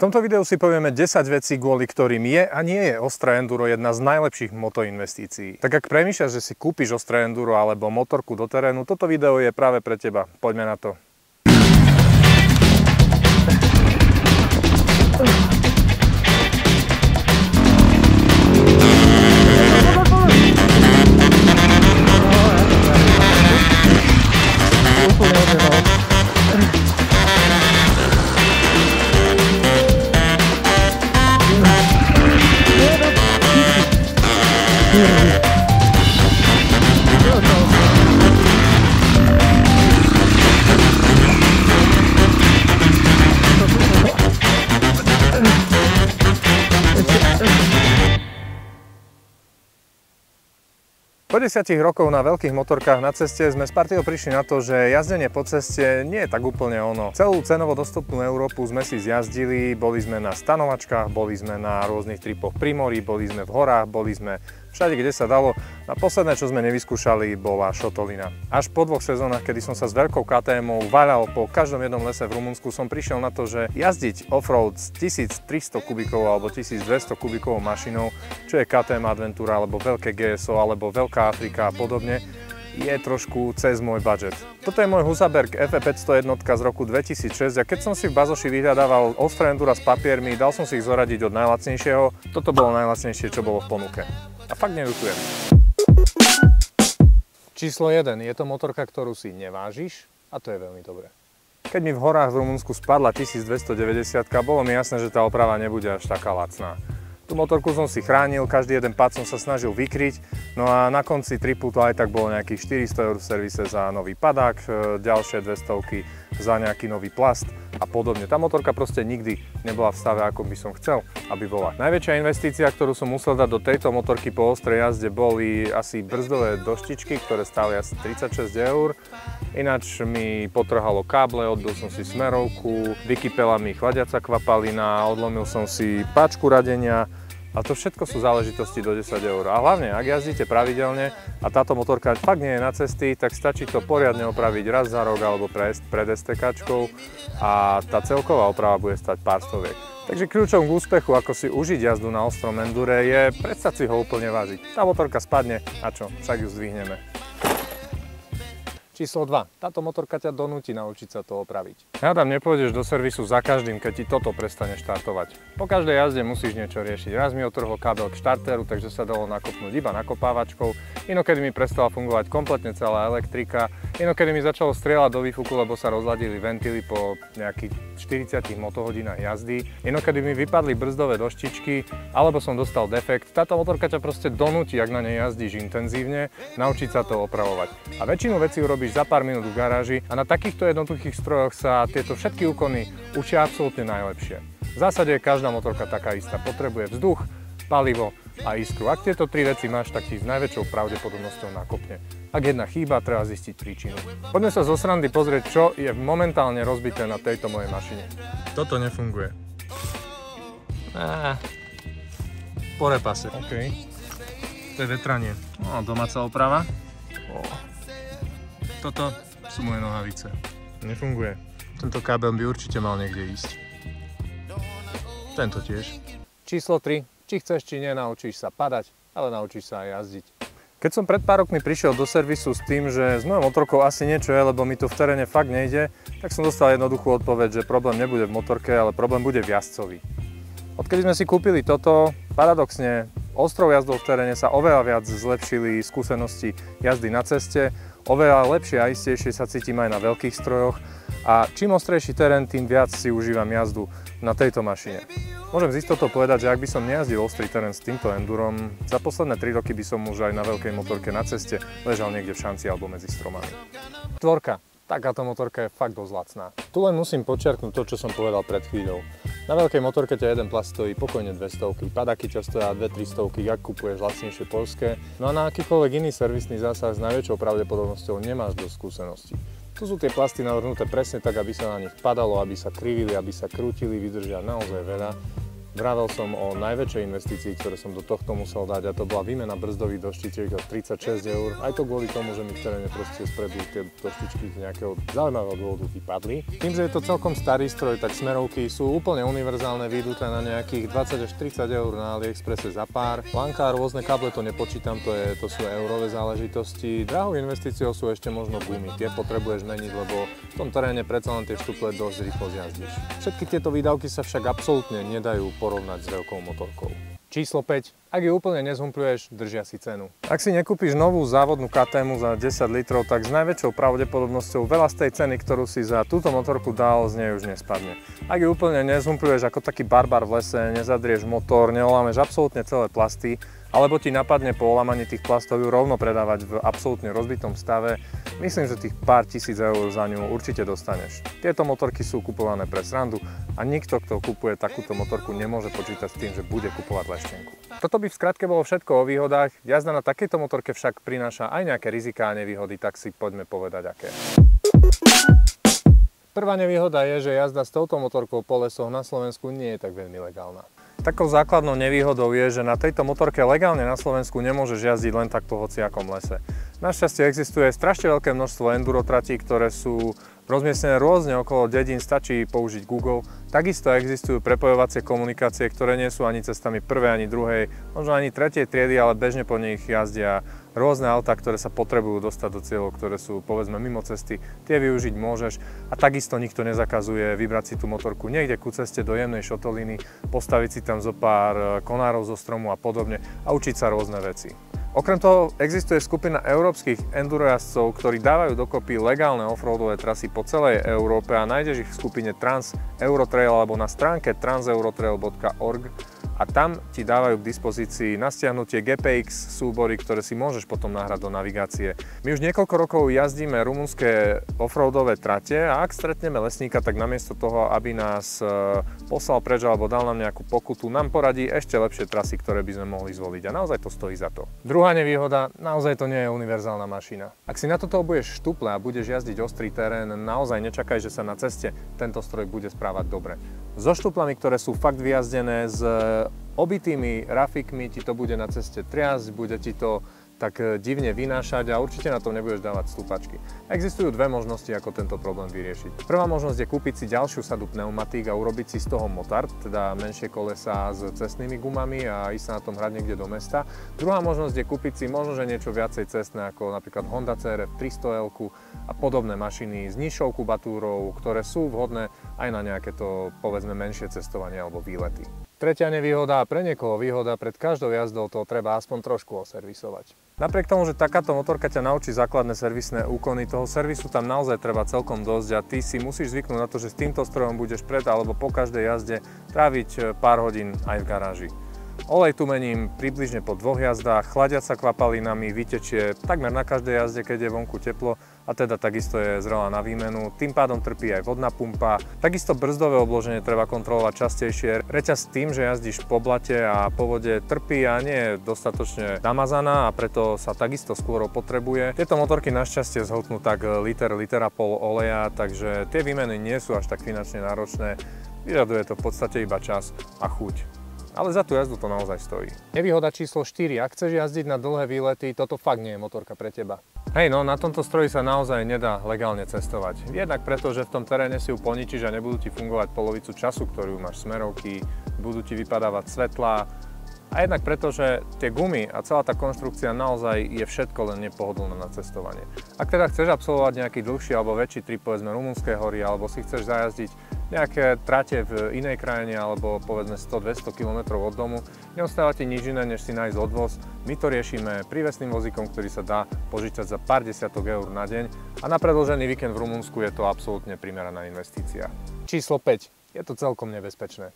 tomto videu si povieme 10 vecí, kvôli ktorým je a nie je ostré enduro jedna z najlepších motoinvestícií. Tak ak premýšľaš, že si kúpiš ostré enduro alebo motorku do terénu, toto video je práve pre teba. Poďme na to. Po 10 rokoch na veľkých motorkách na ceste sme s partiou prišli na to, že jazdenie po ceste nie je tak úplne ono. Celú cenovo dostupnú Európu sme si zjazdili, boli sme na stanovačkách, boli sme na rôznych tripoch pri mori, boli sme v horách, boli sme všade, kde sa dalo. A posledné, čo sme nevyskúšali, bola šotolina. Až po 2 sezónach, kedy som sa s veľkou KTM-ou vaľal po každom jednom lese v Rumunsku, som prišiel na to, že jazdiť offroad s 1300 kubikovou alebo 1200 kubikovou mašinou, čo je KTM Adventura, alebo veľké GSO, alebo veľká Afrika a podobne, je trošku cez môj budget. Toto je môj Husaberg FE501 z roku 2006 a keď som si v Bazoši vyhľadával ostré endura s papiermi, dal som si ich zoradiť od najlacnejšieho. Toto bolo najlacnejšie, čo bolo v ponuke. A fakt neľutujem. Číslo 1. Je to motorka, ktorú si nevážiš a to je veľmi dobré. Keď mi v horách v Rumunsku spadla 1290, bolo mi jasné, že tá oprava nebude až taká lacná. Tú motorku som si chránil, každý jeden pád som sa snažil vykryť, no a na konci tripu to aj tak bolo nejakých 400 € v servise za nový padák, ďalšie 200 za nejaký nový plast a podobne. Tá motorka proste nikdy nebola v stave, ako by som chcel, aby bola. Najväčšia investícia, ktorú som musel dať do tejto motorky po ostrej jazde, boli asi brzdové doštičky, ktoré stáli asi 36 €. Ináč mi potrhalo káble, odbil som si smerovku, vykypela mi chladiaca kvapalina, odlomil som si páčku radenia. A to všetko sú záležitosti do 10 €. A hlavne, ak jazdíte pravidelne a táto motorka fakt nie je na cesty, tak stačí to poriadne opraviť raz za rok alebo pred STKčkou a tá celková oprava bude stať pár stoviek. Takže kľúčom k úspechu, ako si užiť jazdu na ostrom endure, je prestať si ho úplne vážiť. Tá motorka spadne a čo, však ju zdvihneme. Číslo 2. Táto motorka ťa donúti naučiť sa to opraviť. Hádam, nepôjdeš do servisu za každým, keď ti toto prestane štartovať. Po každej jazde musíš niečo riešiť. Raz mi otrhol kábel k štartéru, takže sa dalo nakopnúť iba nakopávačkou. Inokedy mi prestala fungovať kompletne celá elektrika. Inokedy mi začalo strieľať do výfuku, lebo sa rozladili ventily po nejakých 40 motohodinách jazdy. Inokedy mi vypadli brzdové doštičky, alebo som dostal defekt. Táto motorka ťa proste donúti, ak na nej jazdíš intenzívne, naučiť sa to opravovať. A väčšinu vecí urobíš za pár minút v garáži a na takýchto jednoduchých strojoch sa tieto všetky úkony učia absolútne najlepšie. V zásade každá motorka taká istá. Potrebuje vzduch, palivo a iskru. Ak tieto 3 veci máš, tak ti s najväčšou pravdepodobnosťou nakopne. Ak jedna chýba, treba zistiť príčinu. Poďme sa zo srandy pozrieť, čo je momentálne rozbité na tejto mojej mašine. Toto nefunguje. Po repase. OK. To je vetranie. No, domáca oprava. Toto sú moje nohavice. Nefunguje. Tento kábel by určite mal niekde ísť. Tento tiež. Číslo 3. Či chceš, či nie, naučíš sa padať, ale naučíš sa aj jazdiť. Keď som pred pár rokmi prišiel do servisu s tým, že s mojou motorkou asi niečo je, lebo mi to v teréne fakt nejde, tak som dostal jednoduchú odpoveď, že problém nebude v motorke, ale problém bude v jazdcovi. Odkedy sme si kúpili toto, paradoxne, ostrou jazdou v teréne sa oveľa viac zlepšili skúsenosti jazdy na ceste, oveľa lepšie a istejšie sa cítim aj na veľkých strojoch a čím ostrejší terén, tým viac si užívam jazdu na tejto mašine. Môžem z istotou povedať, že ak by som nejazdil ostrý terén s týmto endurom, za posledné 3 roky by som už aj na veľkej motorke na ceste ležal niekde v šanci alebo medzi stromami. 4. Takáto motorka je fakt dosť lacná. Tu len musím podčiarknúť to, čo som povedal pred chvíľou. Na veľkej motorke ťa jeden plast stojí pokojne 200, padáky ťa stoja 200–300, ak kupuješ lacnejšie poľské. No a na akýkoľvek iný servisný zásah s najväčšou pravdepodobnosťou nemáš dosť skúseností. Tu sú tie plasty navrhnuté presne tak, aby sa na nich padalo, aby sa krivili, aby sa krútili, vydržia naozaj veľa. Vravel som o najväčšej investícii, ktoré som do tohto musel dať, a to bola výmena brzdových doštičiek za 36 eur. Aj to kvôli tomu, že mi v teréne proste spredu tie doštičky z nejakého zaujímavého dôvodu vypadli. Tým, že je to celkom starý stroj, tak smerovky sú úplne univerzálne, vyjdú na nejakých 20 až 30 eur na AliExpresse za pár. Lanka, rôzne káble to nepočítam, to sú eurové záležitosti. Drahou investíciou sú ešte možno gumy. Tie potrebuješ meniť, lebo v tom teréne predsa len tie štuple dosť rýchlo zjazdíš. Všetky tieto výdavky sa však absolútne nedajú porovnať s veľkou motorkou. Číslo 5. Ak ju úplne nezhumpluješ, držia si cenu. Ak si nekúpiš novú závodnú KTM za 10 litrov, tak s najväčšou pravdepodobnosťou veľa z tej ceny, ktorú si za túto motorku dal, z nej už nespadne. Ak ju úplne nezhumpluješ ako taký barbar v lese, nezadrieš motor, neolámeš absolútne celé plasty, alebo ti napadne po olámaní tých plastov ju rovno predávať v absolútne rozbitom stave, myslím, že tých pár tisíc eur za ňu určite dostaneš. Tieto motorky sú kupované pre srandu a nikto, kto kupuje takúto motorku, nemôže počítať s tým, že bude kupovať leštenku. Toto by v skratke bolo všetko o výhodách, jazda na takejto motorke však prináša aj nejaké riziká a nevýhody, tak si poďme povedať aké. Prvá nevýhoda je, že jazda s touto motorkou po lesoch na Slovensku nie je tak veľmi legálna. Takou základnou nevýhodou je, že na tejto motorke legálne na Slovensku nemôžeš jazdiť len tak po hociakom lese. Našťastie existuje strašne veľké množstvo enduro tratí, ktoré sú rozmiestnené rôzne okolo dedín, stačí použiť Google. Takisto existujú prepojovacie komunikácie, ktoré nie sú ani cestami prvej, ani druhej, možno ani tretej triedy, ale bežne po nich jazdia rôzne autá, ktoré sa potrebujú dostať do cieľov, ktoré sú povedzme mimo cesty. Tie využiť môžeš a takisto nikto nezakazuje vybrať si tú motorku niekde ku ceste do jemnej šotoliny, postaviť si tam zo pár konárov zo stromu a podobne a učiť sa rôzne veci. Okrem toho existuje skupina európskych endurojazdcov, ktorí dávajú dokopy legálne offroadové trasy po celej Európe a nájdeš ich v skupine Trans Eurotrail alebo na stránke transeurotrail.org a tam ti dávajú k dispozícii na stiahnutie GPX súbory, ktoré si môžeš potom nahrať do navigácie. My už niekoľko rokov jazdíme rumunské offroadové trate a ak stretneme lesníka, tak namiesto toho, aby nás poslal preč alebo dal nám nejakú pokutu, nám poradí ešte lepšie trasy, ktoré by sme mohli zvoliť a naozaj to stojí za to. Druhá nevýhoda, naozaj to nie je univerzálna mašina. Ak si na toto budeš štuple a budeš jazdiť ostrý terén, naozaj nečakaj, že sa na ceste tento stroj bude správať dobre. So štuplami, ktoré sú fakt vyjazdené, s obitými rafikmi ti to bude na ceste triasť, bude ti to tak divne vynášať a určite na to nebudeš dávať stúpačky. Existujú dve možnosti, ako tento problém vyriešiť. Prvá možnosť je kúpiť si ďalšiu sadu pneumatík a urobiť si z toho motard, teda menšie kolesá s cestnými gumami a ísť sa na tom hrať niekde do mesta. Druhá možnosť je kúpiť si možno že niečo viacej cestné, ako napríklad Honda CRF 300L a podobné mašiny s nižšou kubatúrou, ktoré sú vhodné aj na nejaké to povedzme menšie cestovanie alebo výlety. Tretia nevýhoda a pre niekoho výhoda, pred každou jazdou to treba aspoň trošku oservisovať. Napriek tomu, že takáto motorka ťa naučí základné servisné úkony, toho servisu tam naozaj treba celkom dosť a ty si musíš zvyknúť na to, že s týmto strojom budeš pred alebo po každej jazde tráviť pár hodín aj v garáži. Olej tu mením približne po 2 jazdách, chladia sa kvapalinami, vytečie takmer na každej jazde, keď je vonku teplo a teda takisto je zrelá na výmenu, tým pádom trpí aj vodná pumpa. Takisto brzdové obloženie treba kontrolovať častejšie. Reťaz tým, že jazdíš po blate a po vode trpí a nie je dostatočne namazaná a preto sa takisto skôr potrebuje. Tieto motorky našťastie zhltnú tak liter a pol oleja, takže tie výmeny nie sú až tak finančne náročné. Vyžaduje to v podstate iba čas a chuť. Ale za tú jazdu to naozaj stojí. Nevýhoda číslo 4. Ak chceš jazdiť na dlhé výlety, toto fakt nie je motorka pre teba. Hej, no na tomto stroji sa naozaj nedá legálne cestovať. Jednak preto, že v tom teréne si ju poničíš a nebudú ti fungovať polovicu času, ktorú máš smerovky, budú ti vypadávať svetlá. A jednak preto, že tie gumy a celá tá konštrukcia naozaj je všetko len nepohodlné na cestovanie. Ak teda chceš absolvovať nejaký dlhší alebo väčší trip, povedzme rumunské hory, alebo si chceš zajazdiť nejaké trate v inej krajine alebo povedzme 100-200 km od domu, neostáva ti nič iné, než si nájsť odvoz. My to riešime prívesným vozíkom, ktorý sa dá požičať za pár desiatok eur na deň a na predĺžený víkend v Rumunsku je to absolútne primeraná investícia. Číslo 5. Je to celkom nebezpečné.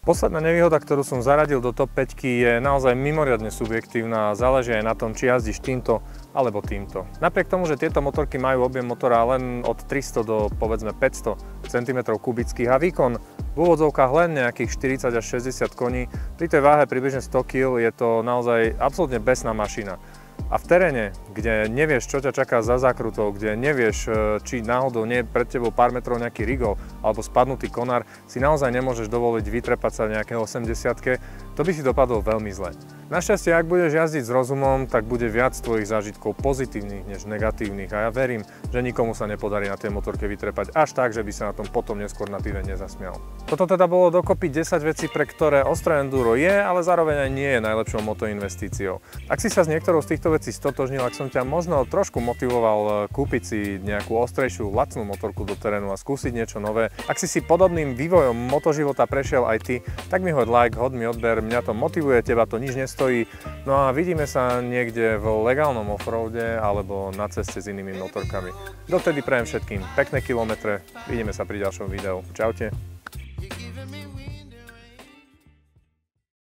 Posledná nevýhoda, ktorú som zaradil do top 5, je naozaj mimoriadne subjektívna a záleží aj na tom, či jazdíš týmto alebo týmto. Napriek tomu, že tieto motorky majú objem motora len od 300 do povedzme 500 cm3 a výkon v úvodzovkách len nejakých 40 až 60 koní, pri tej váhe približne 100 kg je to naozaj absolútne besná mašina. A v teréne, kde nevieš, čo ťa čaká za zákrutou, kde nevieš, či náhodou nie je pred tebou pár metrov nejaký rigol alebo spadnutý konár, si naozaj nemôžeš dovoliť vytrepať sa nejaké 80-ke, to by si dopadlo veľmi zle. Našťastie, ak budeš jazdiť s rozumom, tak bude viac tvojich zážitkov pozitívnych než negatívnych a ja verím, že nikomu sa nepodarí na tej motorke vytrepať až tak, že by sa na tom potom neskôr na týždeň nezasmial. Toto teda bolo dokopy 10 vecí, pre ktoré ostré enduro je, ale zároveň aj nie je najlepšou motoinvestíciou. Ak si sa s niektorou z týchto vecí stotožnil, ak som ťa možno trošku motivoval kúpiť si nejakú ostrejšiu lacnú motorku do terénu a skúsiť niečo nové, ak si podobným vývojom motoživota prešiel aj ty, tak mi hoď like, hoď mi odber, mňa to motivuje, teba to nič nestojí. No a vidíme sa niekde v legálnom offroade alebo na ceste s inými motorkami. Dotedy prajem všetkým pekné kilometre, vidíme sa pri ďalšom videu. Čaute.